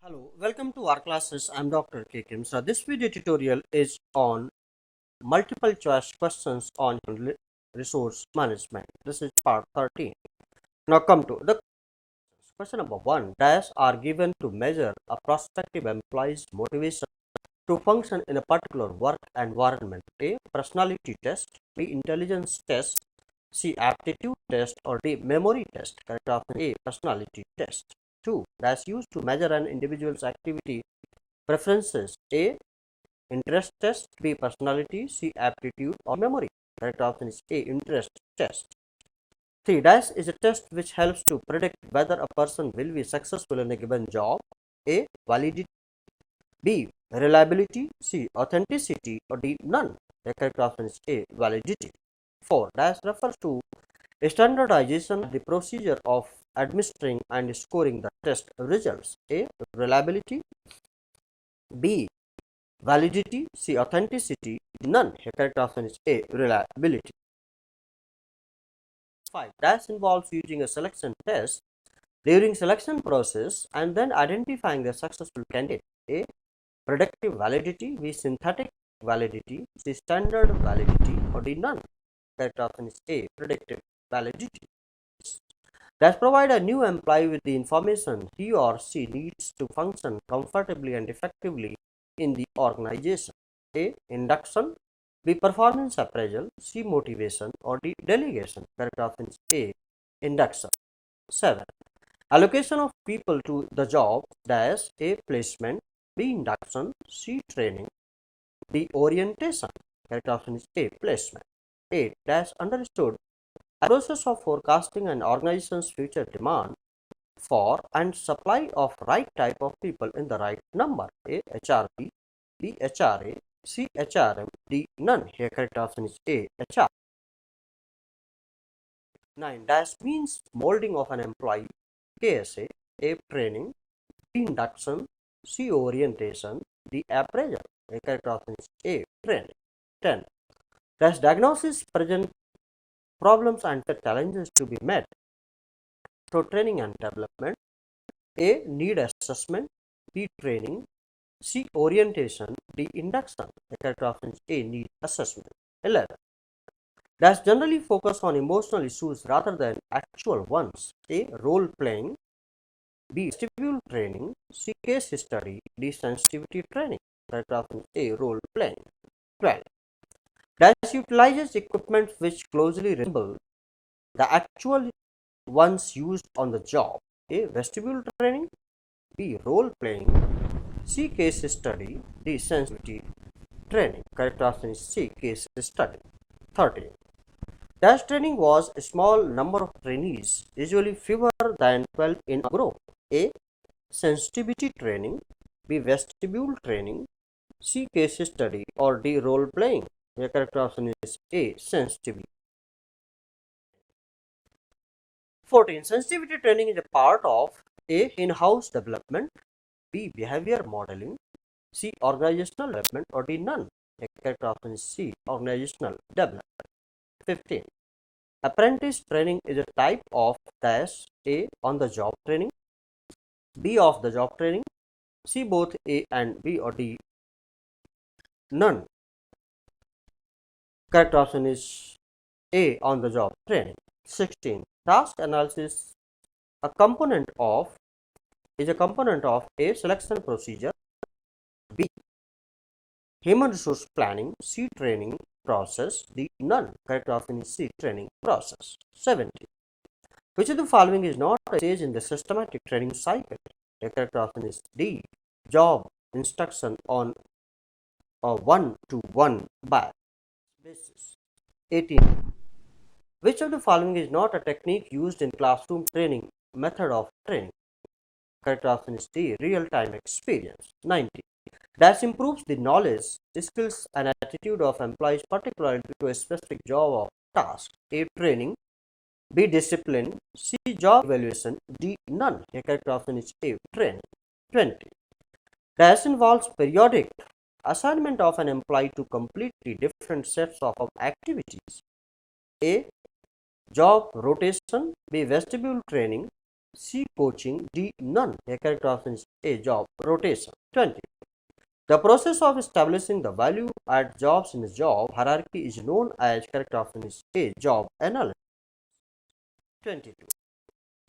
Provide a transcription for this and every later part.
Hello, welcome to our classes. I'm Dr. K. Kim. So this video tutorial is on multiple choice questions on resource management. This is part 13. Now come to the question number 1. Dash are given to measure a prospective employee's motivation to function in a particular work environment. A. Personality test. B. Intelligence test. C. Aptitude test. Or D. Memory test. Correct option A. Personality test. 2. Dash used to measure an individual's activity preferences. A. Interest test. B. Personality. C. Aptitude or memory. Correct option is A. Interest test. 3. Dash is a test which helps to predict whether a person will be successful in a given job. A. Validity. B. Reliability. C. Authenticity. Or D. None. The correct option is A. Validity. 4. Dash refers to a standardization of the procedure of administering and scoring the test results. A. Reliability. B. Validity. C. Authenticity. None. The correct option is A. Reliability. 5. Dash involves using a selection test during selection process and then identifying the successful candidate. A. Predictive validity. B. Synthetic validity. C. Standard validity. Or D. None. Correct option is A. Predictive validity. Dash provide a new employee with the information he or she needs to function comfortably and effectively in the organization. A. Induction. B. Performance appraisal. C. Motivation. Or D. Delegation. Correct option is A. Induction. 7. Allocation of people to the job. Dash. A. Placement. B. Induction. C. Training. D. Orientation. Correct option is A. Placement. 8. Dash understood a process of forecasting an organization's future demand for and supply of right type of people in the right number. A. HRP. B. HRA. C. HRM. D. None. Here correct option is A. HR. 9. Dash means molding of an employee. KSA. A. Training. B. Induction. C. Orientation. D. Appraisal. Here correct option is A. Training. 10. Dash diagnosis present problems and challenges to be met through training and development. A. Need assessment. B. Training. C. Orientation. D. Induction. The correct option is A. Need assessment. 11. Dash generally focus on emotional issues rather than actual ones. A. Role playing. B. Vestibule training. C. Case study. D. Sensitivity training. Correct option is A. Role playing. 12. Dash utilizes equipment which closely resemble the actual ones used on the job. A. Vestibule training. B. Role playing. C. Case study. D. Sensitivity training. Correct option is C. Case study. 13. Dash training was a small number of trainees, usually fewer than 12 in a group. A. Sensitivity training. B. Vestibule training. C. Case study. Or D. Role playing. The correct option is A. Sensitivity. 14. Sensitivity training is a part of A. In-house development. B. Behavior modeling. C. Organizational development. Or D. None. The correct option is C. Organizational development. 15. Apprentice training is a type of dash. A. On-the-job training. B. Off-the-job training. C. Both A and B. Or D. None. Correct option is A. On-the-job training. 16. Task analysis a component of is a component of A. Selection procedure. B. Human resource planning. C. Training process. D. None. Correct option is C. Training process. 17. Which of the following is not a stage in the systematic training cycle? The correct option is D. Job instruction on a one-to-one basis. 18. Which of the following is not a technique used in classroom training method of training? Correct option is D. Real-time experience. 19. Dash improves the knowledge, skills and attitude of employees particularly to a specific job or task. A. Training. B. Discipline. C. Job evaluation. D. None. The correct option is A. Training. 20. Dash involves periodic assignment of an employee to complete the different sets of activities. A. Job rotation. B. Vestibule training. C. Coaching. D. None. A correct option is A. Job rotation. 20. The process of establishing the value at jobs in a job hierarchy is known as correct option is A. Job analysis. 22.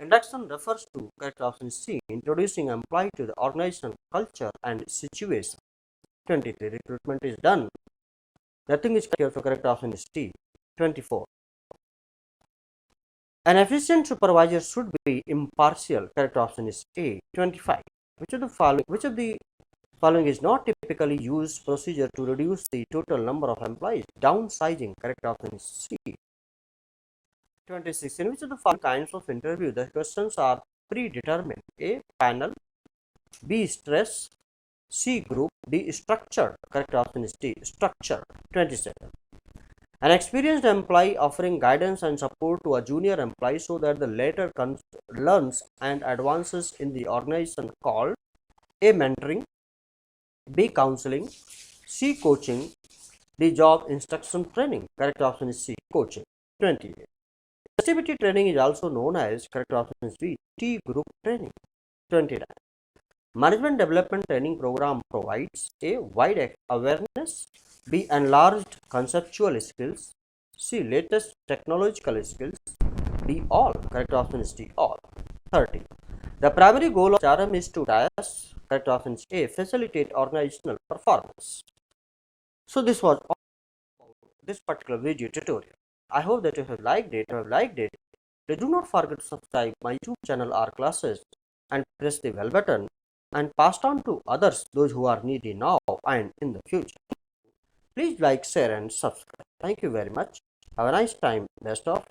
Induction refers to correct option C. Introducing employee to the organizational culture and situation. 23. Recruitment is done. Nothing is clear, so correct option is D. 24. An efficient supervisor should be impartial. Correct option is A. 25. Which of the following is not typically used procedure to reduce the total number of employees? Downsizing. Correct option is C. 26. In which of the following kinds of interview the questions are predetermined? A. Panel. B. Stress. C. Group. D. Structured. Correct option is D. Structured. 27. An experienced employee offering guidance and support to a junior employee so that the latter learns and advances in the organization called A. Mentoring. B. Counseling. C. Coaching. D. Job instruction training. Correct option is C. Coaching. 28. Activity training is also known as correct option is B. T group training. 29. Management development training program provides A. Wide awareness. B. Enlarged conceptual skills. C. Latest technological skills. D. All. Correct option is D. All. 30. The primary goal of HRM is to correct option is A. Facilitate organizational performance. So this was all about this particular video tutorial. I hope that you have liked it. Please do not forget to subscribe my YouTube channel or classes and press the bell button and pass on to others those who are needy now and in the future. Please like, share and subscribe. Thank you very much. Have a nice time. Best of